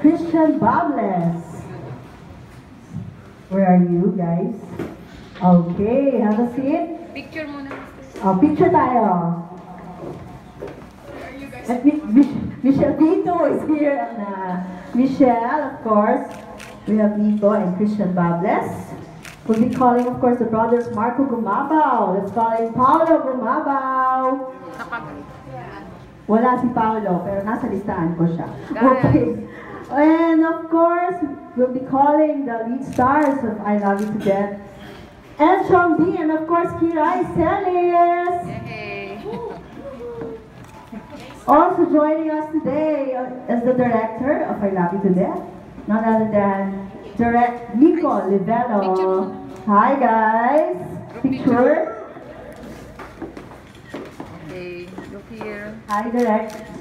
Christian Bables. Where are you guys? Okay, have a seat. Picture muna. Picture tayo. At Michelle Vito is here. And, Michelle, of course. We have Nico and Christian Bables. We'll be calling, of course, the brothers Marco Gumabaw. Let's call him Paolo Gumabaw. Wala si Paolo, pero nasa listahan ko siya. Okay. And of course, we'll be calling the lead stars of I Love You to Death. And Sean D, and of course, Kirai Celis. Hey. Also joining us today as the director of I Love You to Death, none other than Nico Livello. Hi guys. Picture. Okay, look here. Hi, Direct.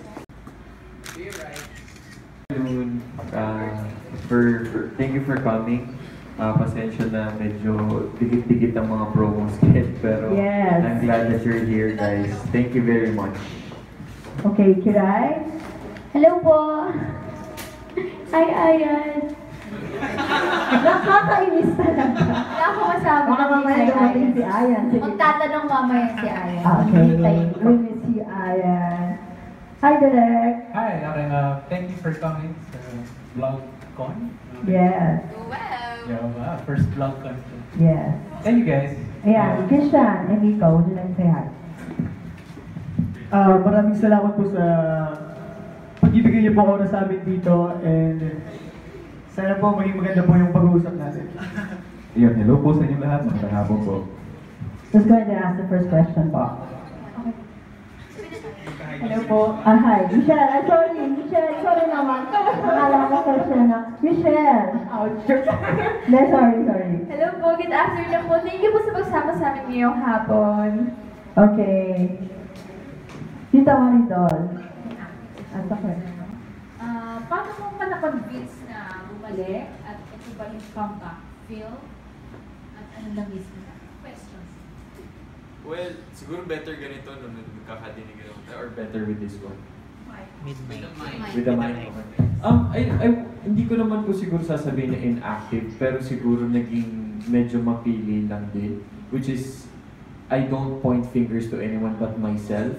Thank you for coming. Pasensya na medyo dikit-dikit ang mga promos pero Yes. I'm glad that you're here, guys. Thank you very much. Okay, Kirai. Hello po! Hi, Ayan! Nakakainis talaga. Wala ako masabi Baka na mamaya dumating si Ayan. Sige. Magtatanong mamaya si Ayan. Okay, Hintayin ko. we miss you, Ayan. Hi, Direct. Hi, thank you for coming sa VlogCon. Yes, Wow. Yeah, first VlogCon. yes. Thank you guys. Ayan, Christian and Nico, would you like to say hi? Maraming salamat po sa pag-ibigay niyo po ako sa amin dito and sana po maging maganda po yung pag-uusap natin. Yun, hello po sa inyo lahat. Magandang hapon po. Just going to ask the first question po. Hello po. Hi, Michelle. Michelle, sorry naman. Akala ko question na. Michelle. Ouch. No, sorry. Hello po, good afternoon po. Thank you po sa pagsama sa amin ngayong hapon. Okay. Tita Maridol. Ang takot. Paano mo pa na-convince na bumalik at ito ba yung comeback film? At ano lang mismo? Questions. Well, siguro better ganito nung nagkakadinig ako. Or better with this one. With the mic. Hindi ko naman po siguro sasabihin na inactive, pero siguro naging medyo mapili lang din. Which is, I don't point fingers to anyone but myself.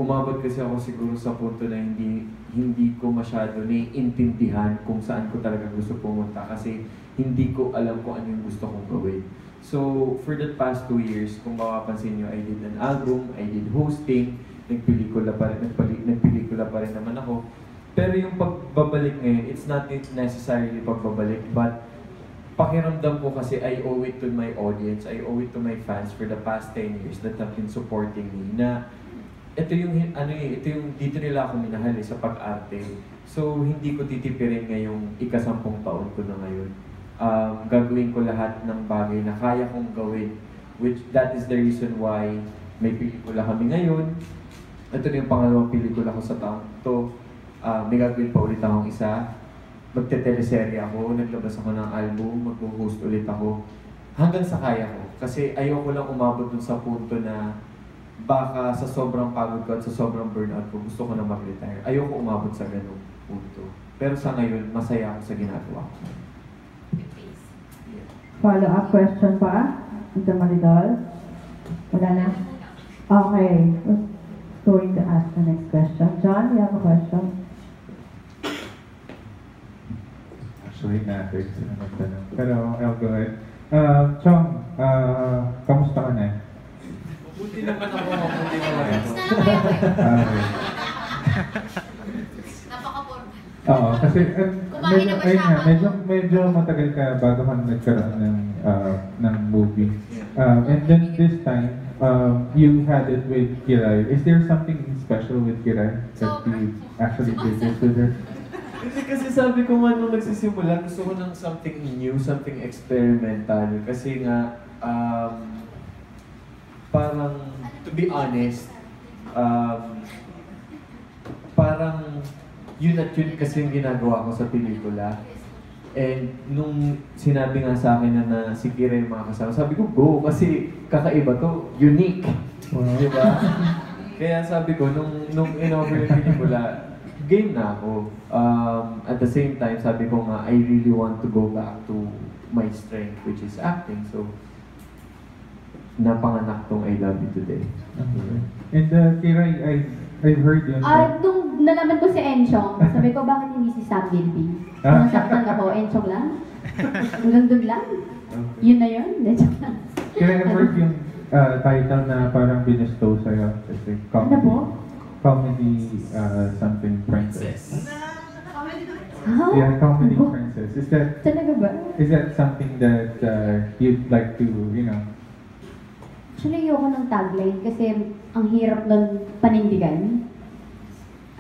Umabot kasi ako siguro sa punto na hindi ko masyado naiintindihan kung saan ko talaga gusto pumunta kasi hindi ko alam kung ano yung gusto kong gawin. So, for the past 2 years, kung makapansin nyo, I did an album, I did hosting, nagpelikula pa rin naman ako. Pero yung pagbabalik ngayon, it's not necessarily pagbabalik, but pakiramdam ko kasi I owe it to my audience, I owe it to my fans for the past 10 years that have been supporting me na ito yung dito nila ako minahal sa pag-arte. So hindi ko titipirin ngayong ika-10 taon ko na ngayon. Gagawin ko lahat ng bagay na kaya kong gawin, which that is the reason why may pelikula kami ngayon. Ito na yung pangalawang pelikula ko sa taong to. May gagawin pa ulit akong isa. Magte-teleserye ako, naglabas ako ng album, mag-host ulit ako. Hanggang sa kaya ko. Kasi ayoko lang umabot dun sa punto na baka sa sobrang pagod ko at sa sobrang burnout ko, gusto ko na mag-retire. Ayoko umabot sa ganung punto. Pero sa ngayon, masaya ako sa ginagawa ko. Follow-up question pa? Tita Maridol? Wala na? Okay. Who's going to ask the next question? John, you have a question? Actually, natin sila magtanong. Pero I'll go ahead. Chong, kamusta ka na? Mabuti naman ako, mabuti naman ako. Okay. Napaka-formal. Oo, kasi Kumain na ba siya? medyo matagal ka bago ka nagkaroon ng movie. And then this time, you had it with Kiray. Is there something special with Kiray that you actually did this with her? Kasi sabi ko nga nung nagsisimula, gusto ko ng something new, something experimental. Kasi nga, parang, to be honest, parang yun at yun kasi yung ginagawa ko sa pelikula. And nung sinabi nga sa akin na si Kira yung mga kasama, sabi ko, go! Kasi kakaiba to, unique. Wow. Diba? Kaya sabi ko, nung in-offer yung pelikula, game na ako. At the same time, sabi ko nga, I really want to go back to my strength, which is acting. So, napanganak tong I Love You Today. Okay. And Kiray, I've heard yun. Nung nalaman ko si Enchong, sabi ko, bakit hindi si Sam Gilby? Nasaktan ako, Enchong lang? Hanggang doon lang? Okay. Yun na yun? Joke lang. Kiray, I've heard yung title na parang binustow sa'yo. Kasi Ano po? comedy something princess. Huh? Yeah, comedy princess. Talaga ba? Is that something that you'd like to, you know? Actually, ayoko ng tagline kasi ang hirap ng panindigan.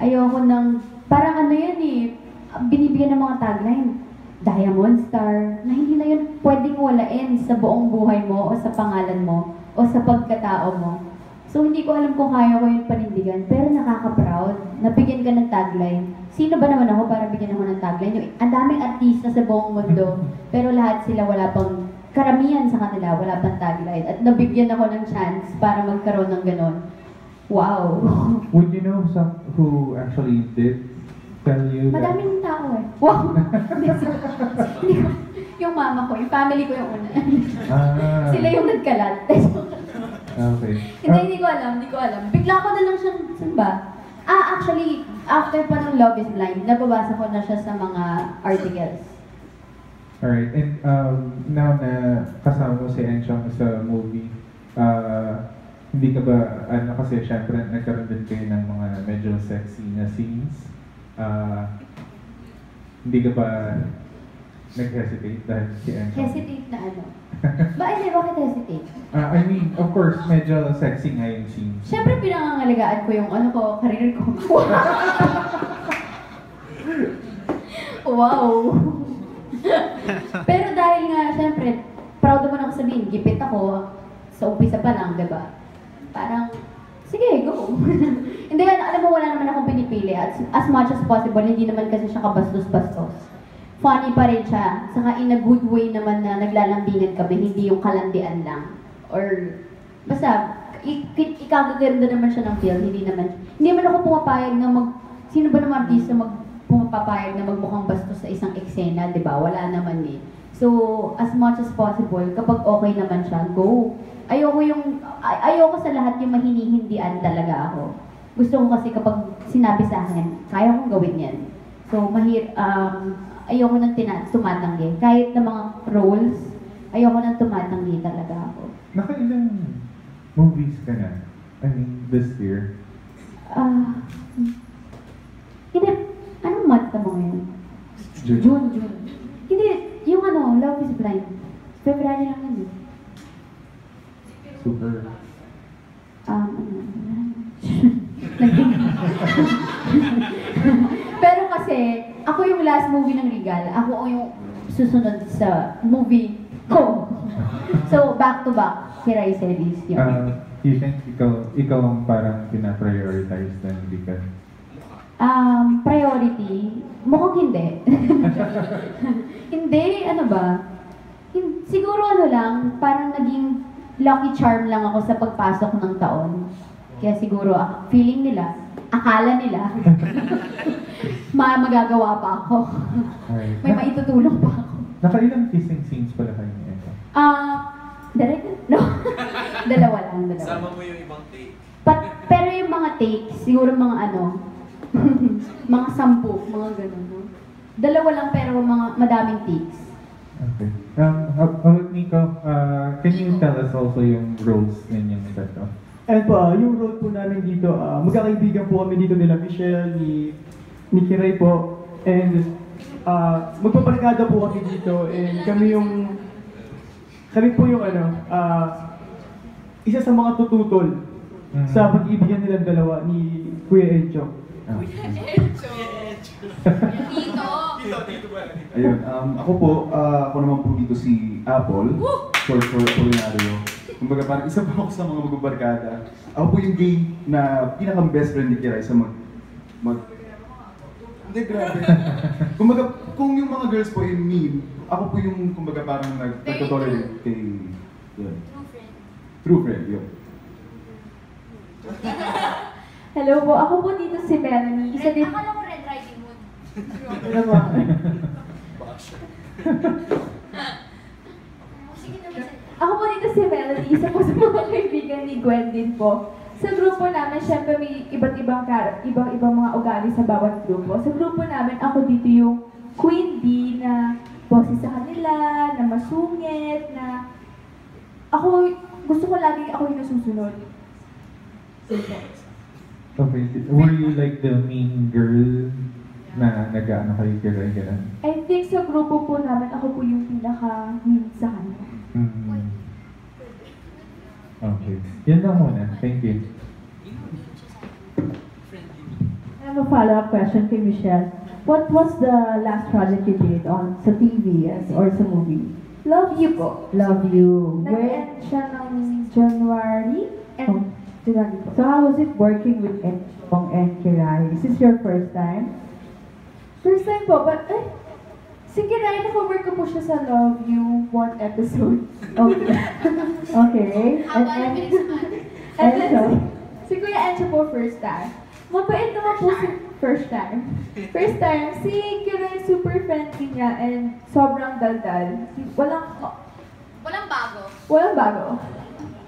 Ayoko ng, parang ano yan eh, binibigyan ng mga tagline. Diamond Star, na hindi na yun pwedeng walain sa buong buhay mo o sa pangalan mo o sa pagkatao mo. So, hindi ko alam kung kaya ko yung panindigan, pero nakaka-proud. Nabigyan ka ng tagline. Sino ba naman ako para bigyan ako ng tagline? Yung, ang daming artista sa buong mundo, pero lahat sila wala pang, karamihan sa kanila, wala pang tagline. At nabigyan ako ng chance para magkaroon ng ganon. Wow! Would you know who actually did tell you that? Madaming tao eh. Wow! Yung mama ko, yung family ko yung una. Sila yung nagkalat. Okay. Hindi ko alam. Bigla ko na lang siyang, saan ba? Actually, after pa ng Love is Blind, nababasa ko na siya sa mga articles. Alright, and now na kasama mo si Enchong sa movie, hindi ka ba, kasi syempre nagkaroon din kayo ng mga medyo sexy na scenes. Hindi ka ba nag-hesitate dahil si Enchong? Hesitate na ano? Bakit hesitate? I mean, of course, medyo sexy nga yung scenes. Siyempre pinangangalagaan ko yung career ko. Wow! Pero dahil nga, siyempre, proud naman ako sabihin, gipit ako sa umpisa pa lang, diba? Parang, sige, go! Hindi, alam mo, wala naman akong pinipili. As much as possible, hindi naman kasi siya kabastos-bastos. Funny pa rin siya. Saka in a good way naman na naglalambingan kami, hindi yung kalandian lang. Or, basta, ikagaganda naman siya ng film, hindi naman ako pumapayag na sino ba naman artista pumapapayag na magmukhang bastos sa isang eksena, di ba? Wala naman eh. So, as much as possible, kapag okay naman siya, go. Ayoko sa lahat yung mahinihindian talaga ako. Gusto ko kasi kapag sinabi sa akin, kaya kong gawin yan. So, ayoko nang tumatanggi. Kahit na mga roles, ayoko nang tumatanggi talaga ako. Nakailang movies ka na? I mean, this year? Hindi, anong month na mo ngayon? June. Hindi, yung Love is Blind. February lang yun. Super. Pero kasi, ako yung last movie ng Regal. Ako yung susunod sa movie ko. So, back to back, Kiray series yun. You think ikaw ang parang pinaprioritize ng Regal? Priority? Mukhang hindi. Hindi, ano ba? Siguro lang, parang naging lucky charm lang ako sa pagpasok ng taon. Kaya siguro, feeling nila, akala nila, magagawa pa ako. Alright. May maitutulong pa ako. Nakailang kissing scenes pala kayo ni Eva? Direct? No. Dalawa lang. Sama mo yung ibang take. Pero yung mga takes, siguro mga mga 10, mga ganun. No? Dalawa lang pero madaming takes. Okay. How about Nico? Can you tell us also yung roles ninyong tatlo? And po, yung role po namin dito, magkakaibigan po kami dito nila Michelle, ni Kiray po, and magpaparkada po kami dito, and kami po yung isa sa mga tututol sa pag-ibigan nilang dalawa ni Kuya Enchong. Ayun, ako naman po dito si Apple, for Apolinario. Kumbaga parang isa pa ako sa mga magbabarkada. Ako po yung gay na pinakang-best friend ni Kiray sa Hindi, grabe. Kumbaga, kung yung mga girls po yung mean, ako po yung kumbaga parang nag-tolerate kay... Yun. True friend, yun. Hello po, ako po dito si Melanie. Isa din... Akala ko red Ano ba? Ako po dito si Melody, isa po sa mga kaibigan ni Gwen din po. Sa grupo namin, syempre may iba't ibang mga ugali sa bawat grupo. Sa grupo namin, ako dito yung Queen Bee na boses sa kanila, na masungit, na ako, gusto ko lagi ako yung nasusunod. Okay. Were you like the mean girl na nag-ano kayo Kiray? I think sa grupo po namin, ako po yung pinaka-mean sa kanya. Okay. Yan lang muna. Thank you. I have a follow-up question kay Michelle. What was the last project you did on sa TV or sa movie? Love You po. Love You. Nag-end siya ng January. And January po. So how was it working with Enchong and Kiray? Is this your first time? First time po, but si Kiray, naka-work ko po siya sa Love You one episode. Okay. Okay. And And then, Encho? si Kuya Encho po first time. Mabait naman po si first time. First time, si Kiray super friendly niya and sobrang daldal. Walang bago. Walang bago.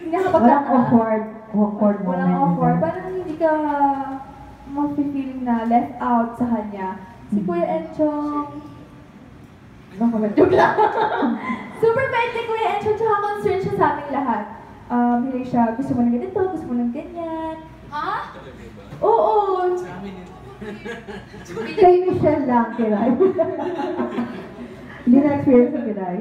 Walang awkward moment. Walang awkward. Parang hindi ka mag-feeling na left out sa kanya. Si Kuya Enchong, joke lang. Super bait ni Kuya Enchong, tsaka concerned siya sa aming lahat. Hindi siya, gusto mo ng ganito, gusto mo ng ganyan. Ha? Oo! Kay Michelle lang, Kiray. Hindi na-experience sa Kiray.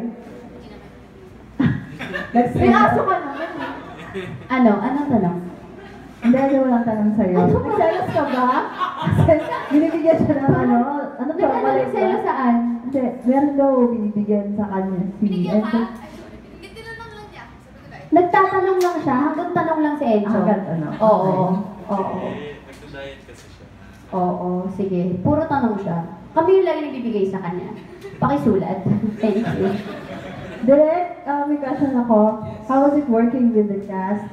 May aso ka naman eh. Anong tanong? Hindi, walang tanong sa'yo. Nagselos ka ba? Binibigyan siya ng ano to? Nagselos saan? Hindi, meron daw binibigyan sa kanya. Binigyan ka? Hindi tinanong lang niya. Sabi ko dahil. Nagtatanong lang siya, hanggang tanong lang si Encho. Hanggang tanong. Oo. Oo. Nagda-diet kasi siya. Oo, sige. Puro tanong siya. Kami yung lagi nagbibigay sa kanya. Pakisulat. Thank you. Direk, may question ako. How was it working with the cast?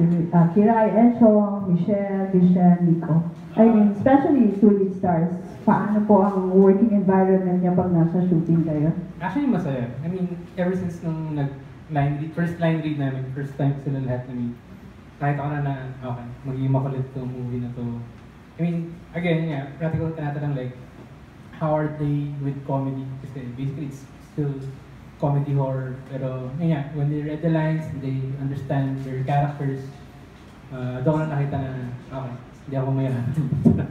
Kiray, Enchong, Michelle, Christian, Nico? I mean, especially two lead stars. Paano po ang working environment niya pag nasa shooting kayo? Actually, masaya. I mean, ever since nung first line read namin, first time sila lahat na-meet, kahit ako na okay, magiging makulit itong movie na to. I mean, again, yeah, practical tinatanong like, how are they with comedy? Kasi basically, it's still comedy horror. Pero, yun nga, when they read the lines, they understand their characters, doon ko na nakita na, okay, hindi ako mayroon.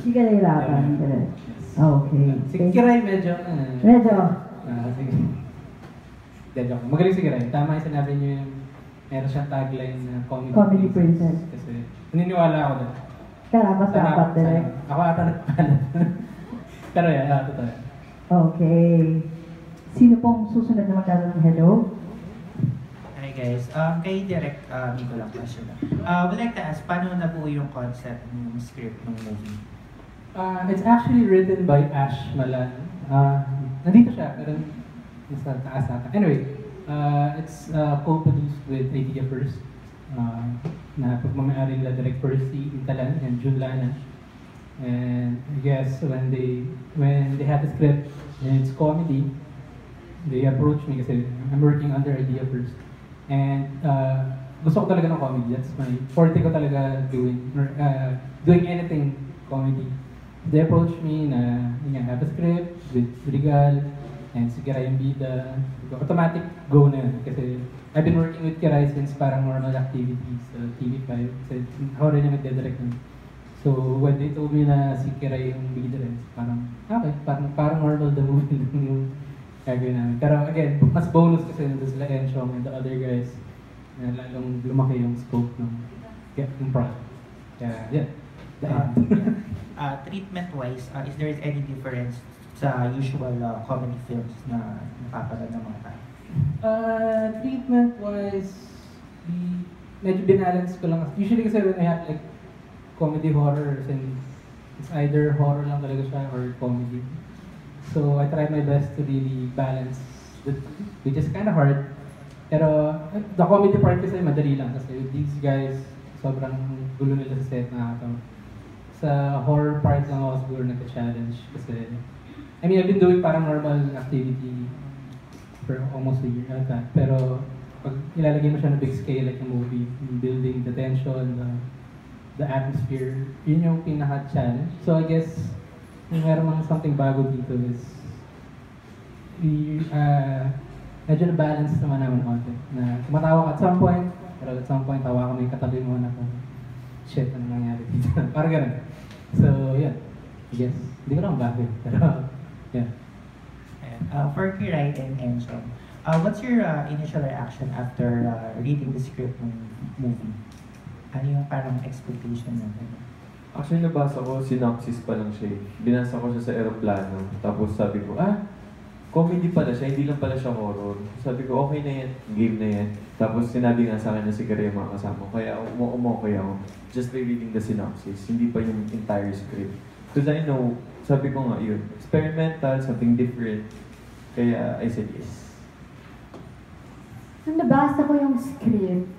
Hindi ka nahirapan, Direk? Okay. Si Kiray medyo, Medyo? sige. Joke. Magaling si Kiray. Tama yung sinabi niyo yung meron siyang tagline na Comedy princess. Kasi naniniwala ako doon. Karapat-dapat, Direk. Ako ata nagpalat. Pero yan, totoo. Okay. Sino pong susunod na magkakaroon ng hello? Hi guys, kay Direk Nico lang question lang. Would like to ask, paano nabuo yung concept ng script ng movie? It's actually written by Ash Malan. Nandito siya, pero nasa taas ata. Anyway, it's co-produced with Idea First. Na pagmamayari nila Direk Percy Intalan and Jun Lana. And I guess when they had the script and it's comedy, they approached me kasi I'm working under Idea First. And gusto ko talaga ng comedy. That's my forte ko talaga doing anything comedy. They approached me na have a script with Regal and si Kiray yung bida. Automatic go na yun. Kasi I've been working with Kiray since parang normal activities sa TV5. Kasi ako rin yung nagdedirect nun. So when they told me na si Kiray yung bida rin, parang okay, parang normal the movie yung gagawin namin. Pero again, mas bonus kasi nandun sila Enchong and the other guys na lalong lumaki yung scope ng project. Kaya, yeah. Treatment-wise, is there any difference sa usual comedy films na napapanood ng mga tao? Treatment-wise, medyo binalance ko lang. Usually kasi when I have like comedy horror, and it's either horror lang talaga siya or comedy. So I try my best to really balance the two, which is kind of hard. Pero the comedy part kasi madali lang kasi with these guys, sobrang gulo nila sa set na ito. Sa horror part lang ako siguro nagka-challenge kasi I mean, I've been doing paranormal activity for almost a year at that. Pero pag ilalagay mo siya na big scale like a movie, building the tension, the atmosphere, yun yung pinaka-challenge. So I guess, yung meron mang something bago dito is medyo na-balance naman naman konti. Na tumatawa ka at some point, pero at some point, tawa ka may katabi mo na kung shit, ano nangyari dito. Parang ganun. So, yeah. I guess, hindi ko lang bakit. Pero, yeah. For Kiray and Enzo, what's your initial reaction after reading the script ng movie? Ano yung parang expectation mo? Actually, nabasa ko, synopsis pa lang siya. Binasa ko siya sa aeroplano. Tapos sabi ko, comedy pala siya, hindi lang pala siya horror. Sabi ko, okay na yan, game na yan. Tapos sinabi nga sa akin na si Kiray yung mga kasama ko. Kaya umokay ako. Just by reading the synopsis, hindi pa yung entire script. Because I know, sabi ko nga yun, experimental, something different. Kaya I said yes. Nung nabasa ko yung script,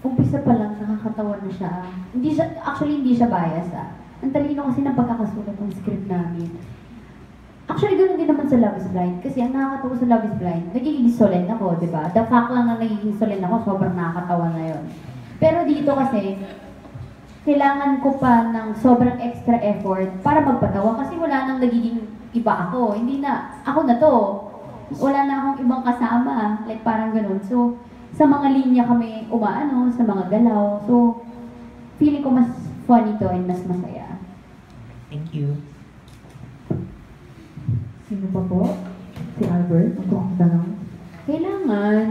umpisa pa lang nakakatawa na siya. Actually, hindi siya bias Ang talino kasi ng pagkakasulat ng script namin. Actually, ganoon din naman sa Love is Blind. Kasi ang nakakatawa sa Love is Blind, nagiging solemn ako, di ba? The fact lang na nagiging solemn ako, sobrang nakakatawa na yun. Pero dito kasi, kailangan ko pa ng sobrang extra effort para magpatawa kasi wala nang nagiging iba ako. Hindi na, ako na to. Wala na akong ibang kasama. Like parang ganun. So, sa mga linya kami umaano, sa mga galaw. So, feeling ko mas funny to and mas masaya. Thank you. Sino pa po? Si Albert? Ang kong tanong. Kailangan.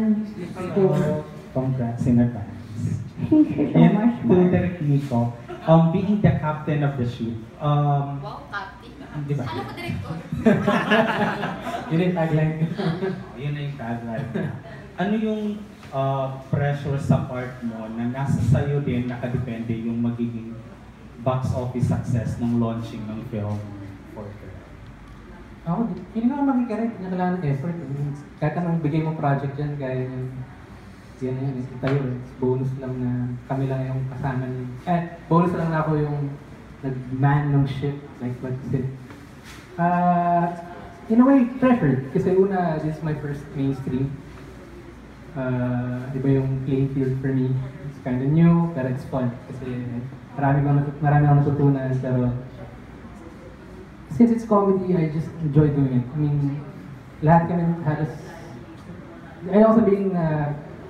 Congrats in advance. Thank you so much, And to Derek Nico, being the captain of the ship, Wow, captain. di ba? Ano ko, director? Yun yung tagline. Yun na yung tagline. Ano yung pressure sa part mo na nasa sayo din nakadepende yung magiging box office success ng launching ng film for her? Ako, hindi ko naman makikira, hindi na kailangan ng effort. Kahit anong bigay mo project dyan, gaya yung yan na yun, tayo, bonus lang na kami lang yung kasama niyo. Bonus lang na ako yung nag-man ng ship, like what you said. In a way, pressured. Kasi una, this is my first mainstream. Di ba yung playing field for me? It's kind of new, pero it's fun. Kasi marami akong natutunan, pero since it's comedy, I just enjoy doing it. I mean, lahat kami halos, I also being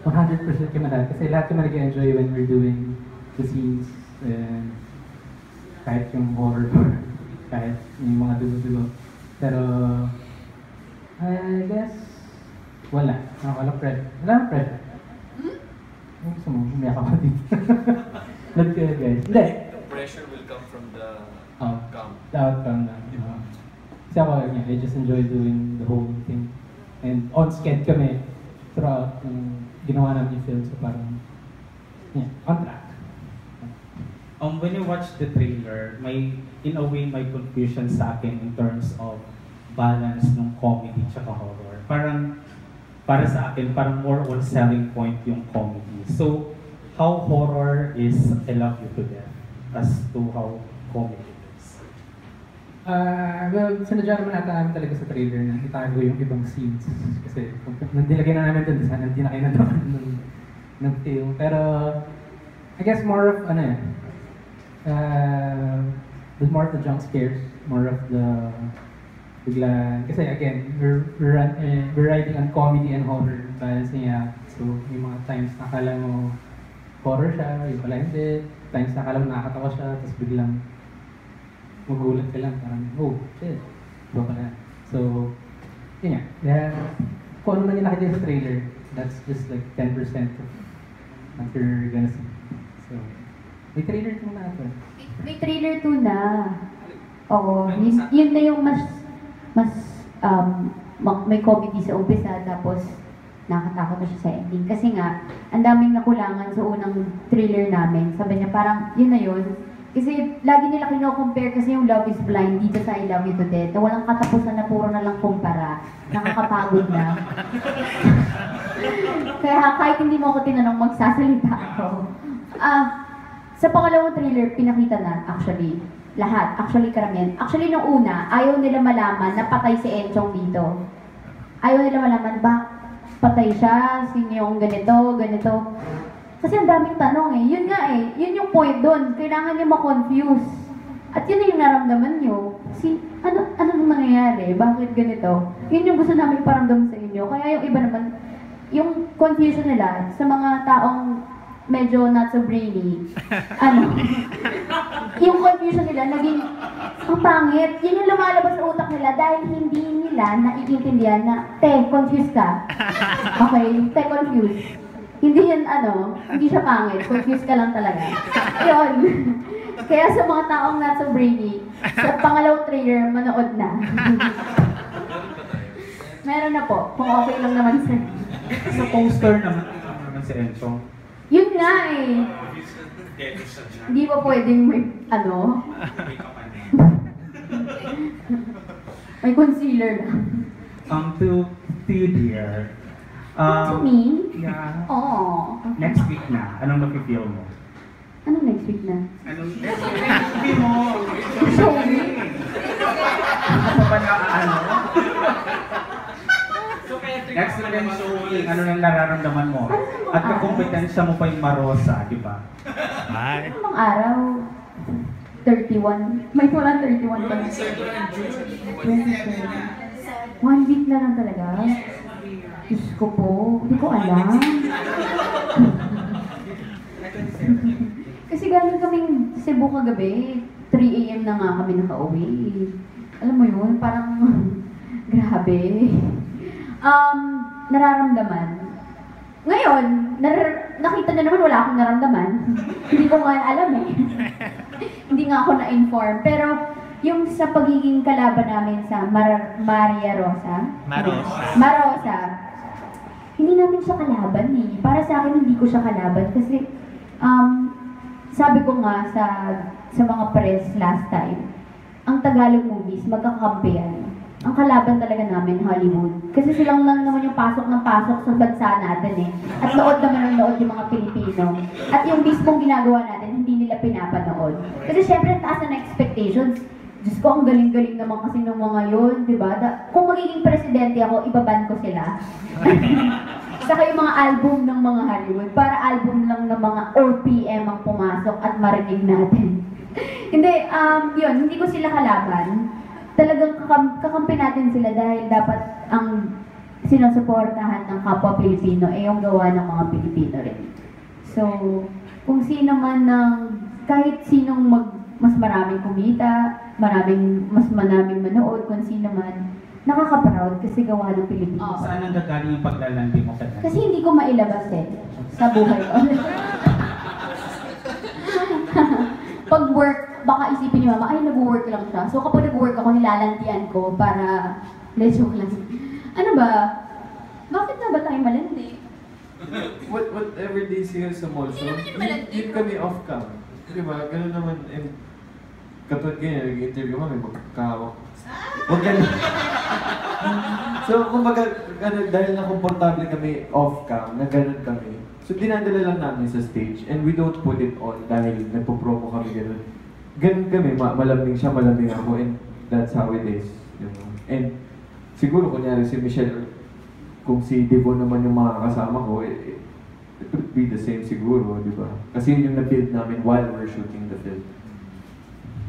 100% kami lahat. Kasi lahat kami nag-enjoy when we're doing the scenes. And kahit yung horror, kahit yung mga dulo-dulo. Pero, I guess, wala. Wala pressure. Wala nang pressure. Yung gusto mo, umiyak ako dito. Love kayo guys. Hindi. The pressure will come from the outcome. The outcome na. Kasi ako, I just enjoy doing the whole thing. And on-sked kami throughout ginawa namin yung film. So parang, yeah, on track. When you watch the trailer, in a way, may confusion sa akin in terms of balance ng comedy tsaka horror. Parang, para sa akin, parang more on selling point yung comedy. So, how horror is I Love You to Death as to how comedy is? Well, sinadya naman ata namin talaga sa trailer na itago yung ibang scenes. Kasi nandilagay na namin dun, sana hindi na kayo nanonood ng film. Pero, I guess more of, there's more of the jump scares, more of the bigla, kasi again, we're writing on comedy and horror, balancing out. So, yung mga times na akala mo horror siya, yung pala hindi. Times na akala mo nakakatawa siya, tapos biglang magulat ka lang, parang, oh, shit, iba pala. So, yun nga. Kung ano man yung nakita sa trailer, that's just like 10% of what you're gonna see. So, may trailer 2 na ito. May trailer 2 na. Oo, yun na yung mas may comedy sa umpisa, tapos nakatakot na siya sa ending. Kasi nga, ang daming nakulangan sa unang thriller namin. Sabi niya, parang yun na yun. Kasi lagi nila kino-compare kasi yung Love is Blind dito sa I Love You to Death. Na walang katapusan na puro na lang kumpara. Nakakapagod na. Kaya kahit hindi mo ako tinanong, magsasalita ako. Sa pangalawang thriller, pinakita na, actually. Lahat. Actually, karamihan. Actually, nung una, ayaw nila malaman na patay si Enchong dito. Ayaw nila malaman ba patay siya, sino yung ganito, ganito. Kasi ang daming tanong eh. Yun nga eh. Yun yung point doon. Kailangan niyo ma-confuse. At yun yung naramdaman niyo. Ano nang nangyayari? Bakit ganito? Yun yung gusto namin paramdam sa inyo. Kaya yung iba naman, yung confusion nila sa mga taong medyo not so brainy, yung confusion nila naging ang pangit. Yun yung lumalabas sa utak nila dahil hindi nila naiintindihan na, confused ka. Okay, confused. Hindi yan hindi siya pangit. Confused ka lang talaga. Yun. Kaya sa mga taong not so brainy, sa pangalawang trailer, manood na. Meron na po, kung okay lang naman sa Sa poster naman si Enchong. Yun nga eh. Hindi pa pwedeng may, may concealer na. To you, dear. To me? Yeah. Oo. Next week na, anong mafe-feel mo? Anong next week na? Anong next week mo? Show me. Ano ba na Next week yung showing, ano nang nararamdaman mo? At kakumpetensya mo pa yung Marosa, di ba? Anong araw? 31. May wala 31 pa. 1 week na lang talaga. Diyos ko po, hindi ko alam. Kasi galing kaming Cebu kagabi, 3 AM na nga kami nakauwi. Alam mo yun, parang grabe. Nararamdaman. Ngayon, nakita na naman wala akong naramdaman. Hindi ko nga alam eh. Hindi nga ako na-inform. Pero yung sa pagiging kalaban namin sa Maria Rosa. Marosa. Hindi namin siya kalaban eh. Para sa akin, hindi ko siya kalaban. Kasi, sabi ko nga sa mga press last time, ang Tagalog movies, magkakampihan. Ang kalaban talaga namin, Hollywood. Kasi silang lang naman yung pasok ng pasok sa bansa natin eh. At nood naman ang nood yung mga Pilipino. At yung mismong ginagawa natin, hindi nila pinapanood. Kasi syempre, taas na expectations. Diyos ko, ang galing-galing naman kasi ng mga yun, di ba? Kung magiging presidente ako, ibaban ko sila. Saka yung mga album ng mga Hollywood, para album lang ng mga OPM ang pumasok at marinig natin. Hindi, yun, hindi ko sila kalaban. Talagang kakampi natin sila dahil dapat ang sinusuportahan ng kapwa Pilipino ay yung gawa ng mga Pilipino rin. So, kung sino man kahit sinong mas maraming kumita, mas maraming manood, kung sino man, nakaka-proud kasi gawa ng Pilipino. Saan ang gagaling yung paglalandi mo ka? Kasi hindi ko mailabas sa buhay ko. Pag work, baka isipin ni Mama, ay nag-work lang siya. So kapag nag-work ako, nilalantian ko para joke lang. Ano ba? Bakit na ba tayo malandi? Whatever they see sa mall, so yun kami off-cam. Diba? Ganun naman. And katulad ganyan, nag-interview kami, magkakahawak. Huwag ganun. So, kumbaga, dahil na komportable kami off-cam, na ganun kami. So, dinadala lang namin sa stage and we don't put it on dahil nagpo-promo kami ganun. Ganun kami, malambing siya, malambing ako, and that's how it is. You know? And siguro, kunyari si Michelle, kung si Devon naman yung mga kasama ko, it would be the same siguro, di ba? Kasi yun yung na-build namin while we're shooting the film.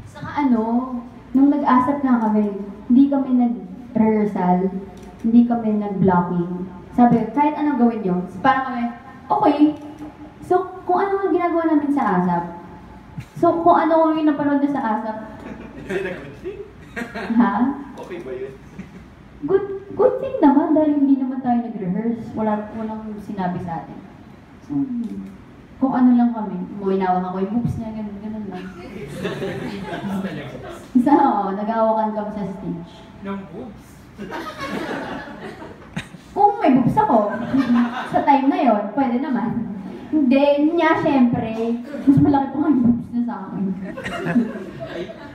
Saka nung nag-asap na kami, hindi kami nag-rehearsal, hindi kami nag-blocking. Sabi, kahit anong gawin nyo, parang kami, okay. So, kung ano ang ginagawa namin sa ASAP, so kung ano yung napanood na sa ASAP, ha? Okay ba yun? Good thing naman dahil hindi naman tayo nag-rehearse. Walang sinabi sa atin. So, kung ano lang kami, muinawang ako yung moves niya, ganun lang. So, nag-aawakan kami sa stage. Ng boobs? Kung may boobs ako, sa time na yon, pwede naman. Hindi, niya syempre, mas malaki pa nga yung boobs na sa akin.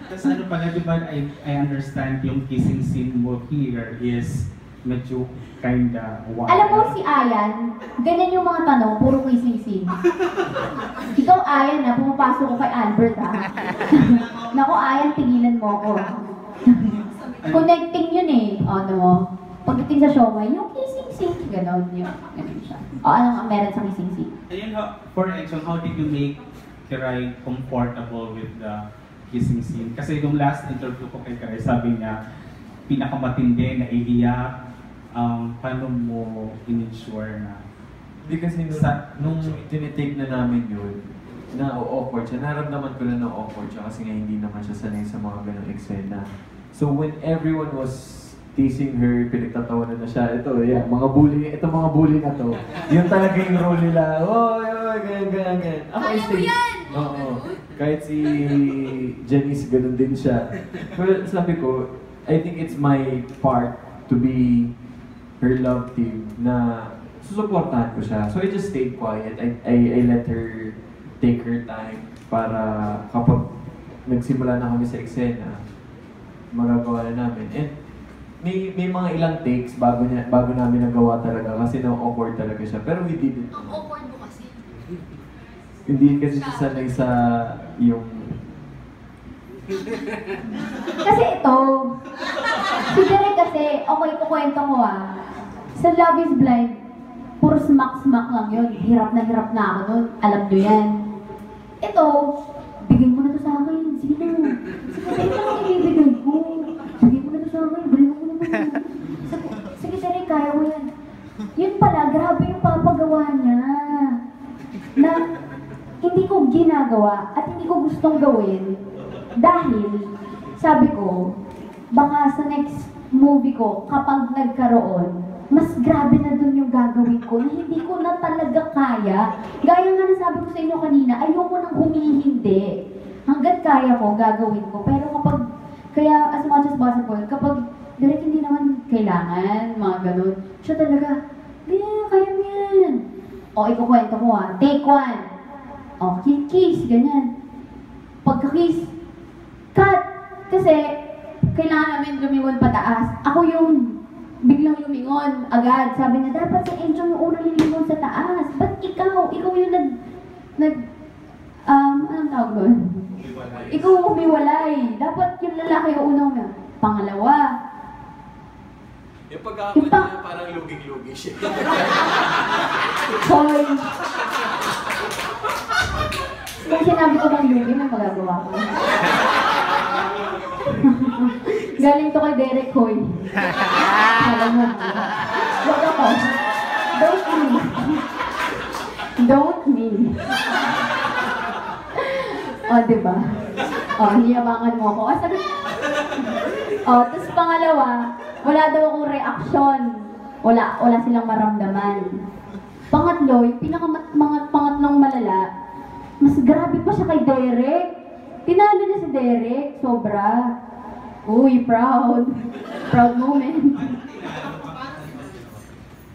Tapos ano pala, di ba, I understand yung kissing scene mo here is medyo kinda wild. Alam mo si Ayan, ganyan yung mga tanong, puro kissing-sing. Ikaw Ayan na, pumapasok ko kay Albert ha. Naku Ayan, tigilan mo ako. Connecting yun eh. O, ano mo? Pagdating sa showmay, yung kissing-sing, gano'n yun. Ganun siya. O, anong meron sa kissing-sing? Ayun, for Enchong, how did you make Kiray comfortable with the kissing scene? Kasi yung last interview ko kay Kiray, sabi niya, pinakamatindi, naiiyak. Paano mo in-ensure na? Hindi kasi nung tinitake na namin yun, na-awkward siya. Naramdaman ko na na-awkward siya kasi nga hindi naman siya sanay sa mga ganong eksena. So when everyone was teasing her, pinagtatawanan na siya, ito mga bully na to. Yun talaga yung role nila. Oy, ganyan. Ako oo. Kahit si Janice, ganun din siya. Pero sabi ko, I think it's my part to be her love team na susuportahan ko siya. So I just stayed quiet. I let her take her time para kapag nagsimula na kami sa eksena, magagawa na namin. And may mga ilang takes bago namin nagawa talaga kasi na-awkward talaga siya. Pero we did it. Ang awkward mo kasi. Hindi kasi siya sanay sa yung... Kasi ito, si Derek kasi, okay, kukwento ko sa Love is Blind, puro smack-smack lang yun. Hirap na ako nun. Alam nyo yan. Ito, bigay mo na to sa akin. Sige na. Ito lang ibibigay ko. Bigay mo na to sa akin. Bigay mo na to. Sige, Derek, kaya mo yan. Yun pala, grabe yung papagawa niya. Na hindi ko ginagawa at hindi ko gustong gawin. Dahil, sabi ko, baka sa next movie ko, kapag nagkaroon, mas grabe na dun yung gagawin ko na hindi ko na talaga kaya. Gaya nga nasabi ko sa inyo kanina, ayoko nang humihindi. Hanggat kaya ko, gagawin ko. Pero kapag, kaya as much as possible, kapag direct hindi naman kailangan, mga ganun, siya talaga, kaya mo yan. O, ikukwento ko take one. O, kiss, ganyan. Pagka-kiss, cut! Kasi, kailangan namin lumingon pataas. Ako yung biglang lumingon agad. Sabi niya, dapat si Enchong yung unang lilingon sa taas. Ba't ikaw? Ikaw yung anong tawag doon? Ikaw umiwalay. Dapat yung lalaki yung unang na. Pangalawa. Yung pagkakakot niya, parang luging-lugi siya. Hoy! Kung sinabi ko bang lugi, may magagawa ko. Galing to kay Derek Hoy. Alam mo. Wag ako. Don't me. Diba? Niyabangan mo ako. Tapos pangalawa, wala daw akong reaksyon. Wala silang maramdaman. Pangatlo, yung pangatlong malala, mas grabe pa siya kay Derek. Tinalo niya si Derek, sobra. Uy, proud. Proud moment.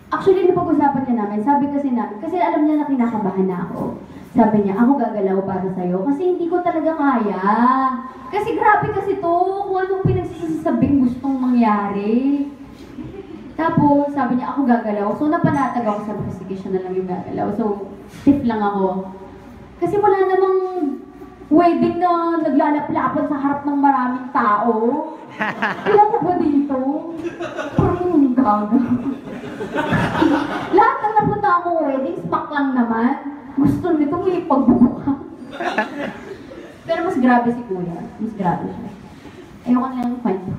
Actually, napag-usapan niya namin. Sabi kasi alam niya na kinakabahan na ako. Sabi niya, ako gagalaw para sa'yo kasi hindi ko talaga kaya. Kasi grabe kasi to, kung anong pinagsasabing gustong mangyari. Tapos, sabi niya, ako gagalaw. So, napanatag ako, sabi ko, sige, siya na lang yung gagalaw. So, stiff lang ako. Kasi wala namang wedding na naglalaplapan sa harap ng maraming tao. Ilan ko ba dito? Parang gaga. Lahat na napunta akong wedding, smack lang naman. Gusto nito may pagbubuka. Pero mas grabe si Kuya. Mas grabe siya. Ayoko na lang kwento.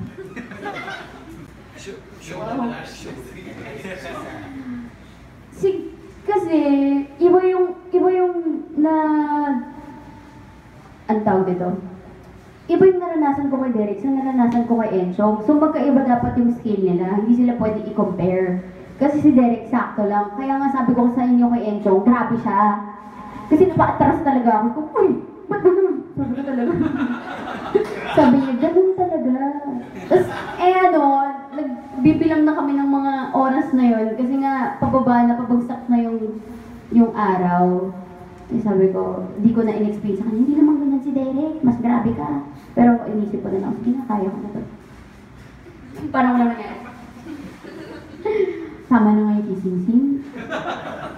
Kasi, iba yung ang tawag dito. Iba yung naranasan ko kay Derek sa naranasan ko kay Enchong. So magkaiba dapat yung skill nila. Hindi sila pwede i-compare. Kasi si Derek sakto lang. Kaya nga sabi ko sa inyo kay Enchong, grabe siya. Kasi napaatras talaga ako. Uy, ba't ganun? Sabi ko talaga. Sabi niya, ganun talaga. Tapos, nagbibilang na kami ng mga oras na yun. Kasi nga, pabagsak na yung araw. Sabi ko, hindi ko na in-explain sa kanya, hindi naman ganyan si Derek, mas grabe ka. Pero inisip ko na lang, sige na, kaya ko na to. Parang wala nangyari. Tama na nga yung kissing.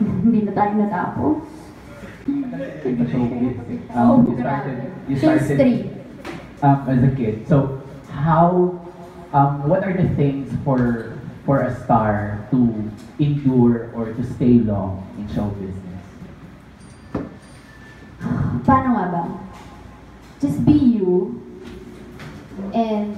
Hindi na tayo natapos. You started as a kid. So how what are the things for a star to endure or to stay long in show business? Paano nga ba? Just be you. And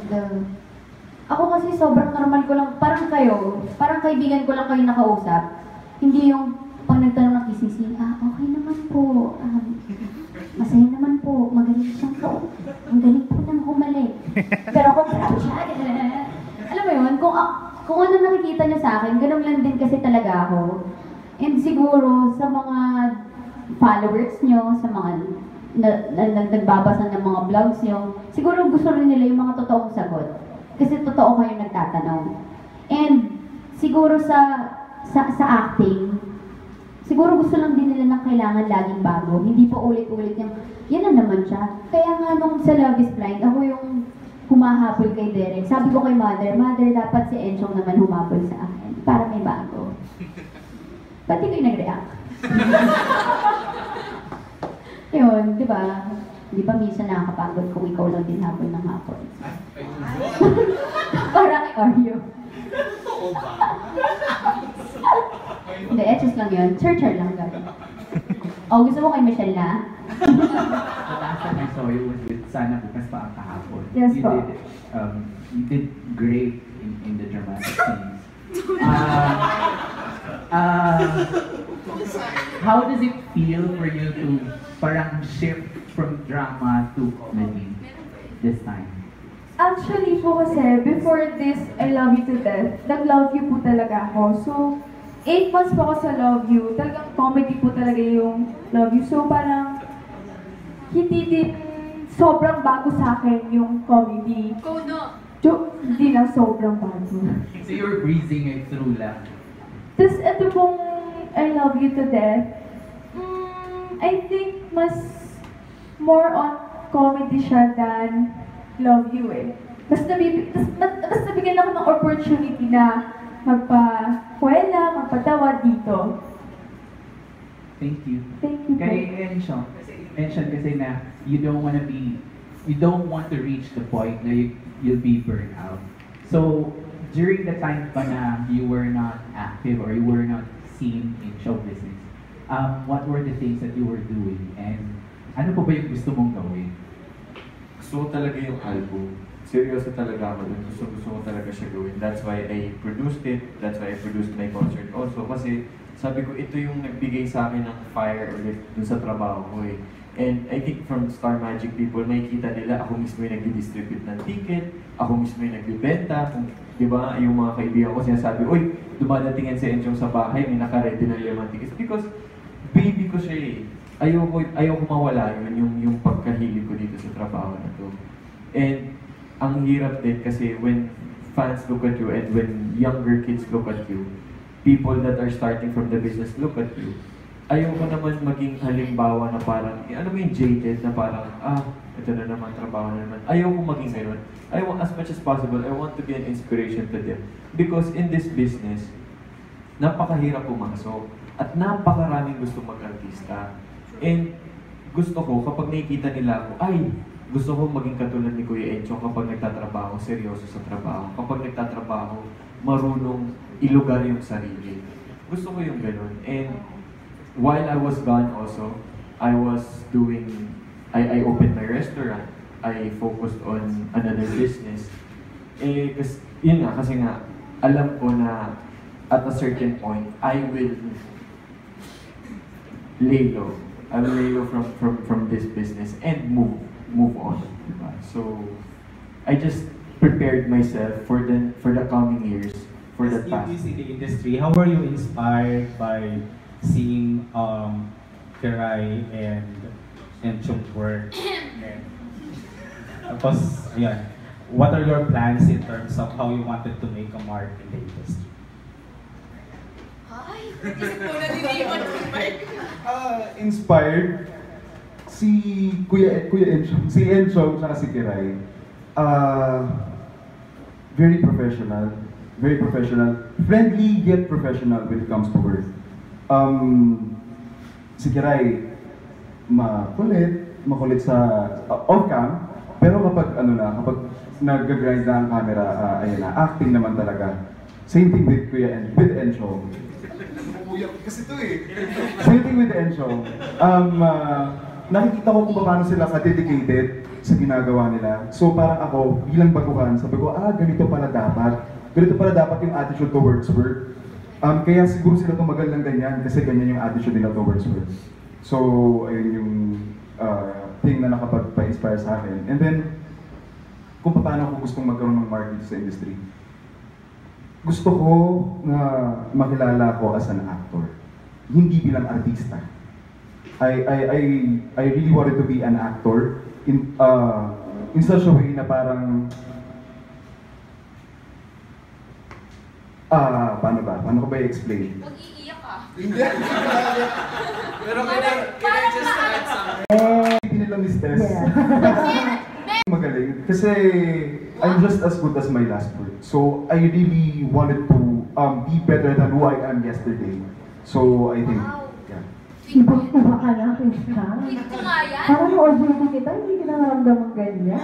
ako kasi sobrang normal ko lang, parang kaibigan ko lang kayo nakausap. Hindi yung pag nagtanong ng kissing, okay naman po. Masaya naman po. Magaling siyang po. Ang galing po nang humalik. Pero kung grabe siya, alam mo yun, kung ano nakikita niyo sa akin, ganun lang din kasi talaga ako. And siguro sa mga followers niyo, sa mga nagbabasa ng mga vlogs niyo, siguro gusto rin nila yung mga totoong sagot. Kasi totoo kayo nagtatanong. And siguro sa acting, siguro gusto lang din nila na kailangan laging bago. Hindi pa ulit-ulit yung, yan na naman siya. Kaya nga nung sa Love is Blind, ako yung humahabol kay Derek. Sabi ko kay Mother, dapat si Enchong naman humabol sa akin para may bago. Ba't di kayo nag-react? Yun, di ba? Di ba minsan nakakapagod kung ikaw lang din habol ng hapon? Parang Oreo. Hindi, etches lang yun. Churcher lang gawin. Gusto mo kay Michelle na? The last time I saw you was with Sana Bukas Pa ang kahapon. Yes, you po. You did great in the dramatic scenes. How does it feel for you to parang shift from drama to comedy this time? Actually po kasi, before this, I Love You to Death, nag-love you po talaga ako. So, 8 months po ako sa Love You, talagang comedy po talaga yung Love You. So, parang, hindi din sobrang bago sa akin yung comedy. Hindi lang sobrang bago. So you're breezing it through lang? Tapos, ito pong I Love You to Death, I think mas more on comedy siya than Love You eh. Mas nabigyan ako ng opportunity na magpa-kwela, magpatawa dito. Thank you. Thank you. Kay Enchong, mention kasi na you don't want to reach the point na you'll be burned out. So, during the time pa na you were not active or you were not seen in show business, what were the things that you were doing and ano po ba yung gusto mong gawin? Gusto ko talaga yung album. Seryoso talaga ako dun. Gusto ko talaga siya gawin. That's why I produced it. That's why I produced my concert also. Kasi sabi ko, ito yung nagbigay sa akin ng fire ulit dun sa trabaho ko eh. And I think from Star Magic people, makikita nila ako mismo yung nag-distribute ng ticket, ako mismo yung nagbibenta. Di ba, yung mga kaibigan ko sinasabi, uy, dumadatingan si Enchong sa bahay, may naka-ready na 5 tickets. Because baby ko siya eh. Ayoko mawala yung pagkahilig ko dito sa trabaho na to. And ang hirap din kasi when fans look at you and when younger kids look at you, people that are starting from the business look at you, ayoko naman maging halimbawa na parang, ano mo yung jaded na parang, ito na naman, trabaho na naman. Ayoko maging gano'n. As much as possible, I want to be an inspiration to them. Because in this business, napakahirap pumasok at napakaraming gusto mag-artista. And gusto ko, kapag nakikita nila ako, gusto ko maging katulad ni Kuya Enchong kapag nagtatrabaho, seryoso sa trabaho. Kapag nagtatrabaho, marunong ilugar yung sarili. Gusto ko yung ganun. And while I was gone also, I opened my restaurant. I focused on another business. Kasi nga, alam ko na at a certain point, I will lay low. I will lay low from this business and move on. Diba? So I just prepared myself for the coming years, for the past. In the industry, how were you inspired by seeing Kiray and Enchong's work? Tapos, ayan, what are your plans in terms of how you wanted to make a mark in the industry? Inspired si Kuya Enchong, si Enchong at si Kiray. Very professional, very professional. Friendly yet professional when it comes to work. Si Kiray, makulit sa off-cam, pero kapag nag-grind na ang camera, ayan na, acting naman talaga. Same thing with Kuya with Encho. Kasi ito eh. Same thing with Encho. Nakikita ko kung paano sila ka-dedicated sa ginagawa nila. So parang ako, bilang baguhan, sabi ko, ganito pala dapat. Ganito pala dapat yung attitude towards work. Kaya siguro sila tumagal ng ganyan kasi ganyan yung attitude nila towards work. So, ayun yung thing na nakapag-inspire sa akin. And then, kung paano ako gustong magkaroon ng market sa industry. Gusto ko na makilala ko as an actor. Hindi bilang artista. I really wanted to be an actor in such a way na parang paano ko ba i-explain? Mag-iiyak ka. Hindi. Pero can I just add something? Hindi nila miss-test. Magaling. Kasi I'm just as good as my last word. So I really wanted to be better than who I am yesterday. So I think, yeah. Iba ka na, Krishna. Hit ko nga yan. Parang already kita, hindi kita naramdaman ganyan.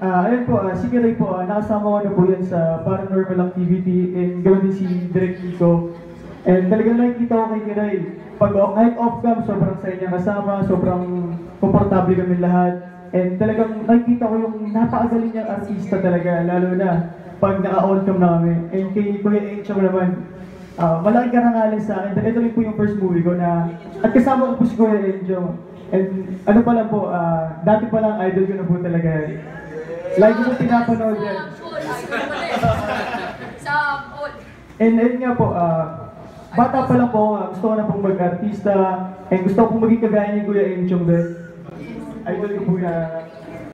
Ayun po, si Kiray po, nakasama ko na po yan sa Paranormal Activity and ganoon din si Direk Nico. And talagang nakikita ko kay Kiray, pag kahit off-cam, sobrang saya niya kasama, sobrang komportable kami lahat. And talagang nakikita ko yung napakagaling niyang artista talaga, lalo na pag naka-on-cam na kami. And kay Kuya Encho naman, malaking karangalan sa akin. Ito rin po yung first movie ko na, at kasama ko po si Kuya Encho. And ano pa lang po, dati pa lang idol ko na po talaga. Like ko po pinapanood yan. And ayun nga po, bata pa lang po, gusto ko na pong mag-artista. And gusto ko pong maging kagaya ni Kuya Enchong din. Idol ko po na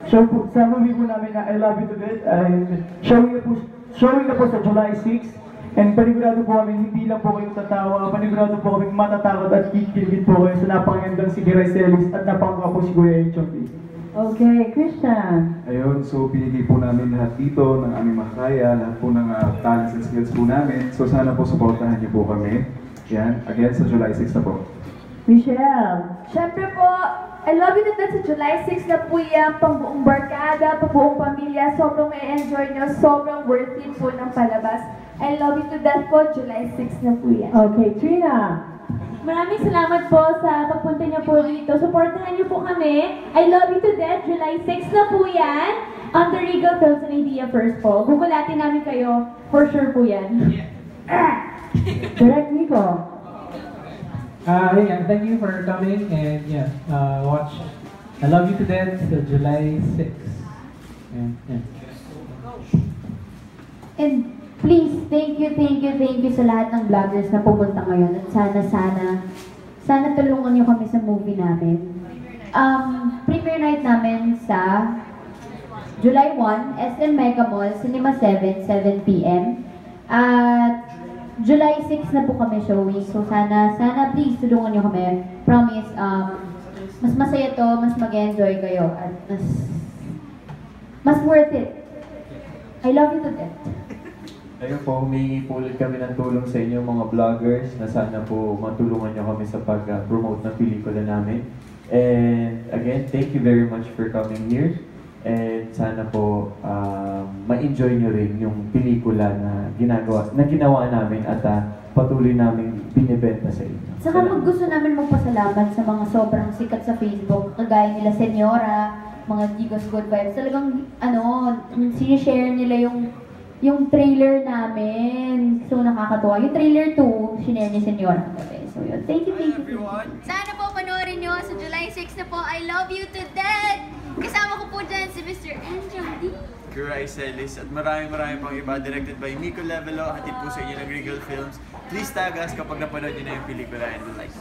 sa movie po namin na I Love You to Death. And showing na po sa July 6. And panigurado po kami, hindi lang po kayo tatawa, panigurado po kami matatakot at kikiligin po kayo sa napakagandang si Kiray Celis at napakaganda po si Kuya Enchong. Okay, Christian. Ayun, so pinigay po namin lahat dito ng aming makakaya, lahat po ng talents and skills po namin. So sana po supportahan niyo po kami. Yan, again sa July 6 na po. Michelle. Siyempre po, I Love You to Death sa July 6 na po yan, pang buong barkada, pang buong pamilya, sobrang may enjoy nyo, sobrang worth it po ng palabas. I Love You to Death po, July 6 na po yan. Okay, Trina. Maraming salamat po sa pagpunta niyo po dito. Supportahan niyo po kami. I Love You to Death, July 6 na po yan. On the Regal Films and Idea First po. Gugulatin namin kayo. For sure po yan. Direct Nico. Yeah, thank you for coming and watch I Love You to Death July 6. And please, thank you sa lahat ng vloggers na pumunta ngayon. At sana tulungan niyo kami sa movie namin. Premiere night namin sa July 1, SM Mega Mall, Cinema 7, 7 p.m. At July 6 na po kami showing. So sana please tulungan niyo kami. Promise, mas masaya to, mas mag-enjoy kayo. At mas worth it. I love you to death. Ayun po, humingi po ulit kami ng tulong sa inyo mga vloggers na sana po matulungan niyo kami sa pag-promote ng pelikula namin. And again, thank you very much for coming here. And sana po ma-enjoy niyo rin yung pelikula na ginawa namin at patuloy namin binibenta sa inyo. Saka gusto namin magpasalamat sa mga sobrang sikat sa Facebook, kagaya nila Senyora, mga Gigos Good Vibes. Talagang sinishare nila yung trailer namin. So nakakatuwa. Yung trailer 2, sinare ni Senyora. So yun, thank you. Sana po panoorin nyo sa July 6 na po, I Love You to Death! Kasama ko po dyan si Mr. Enchong D. Kiray Celis at marami pang iba directed by Nico Levelo, hatid po sa inyo ng Regal Films. Please tag us kapag napanood nyo na yung pelikula and like.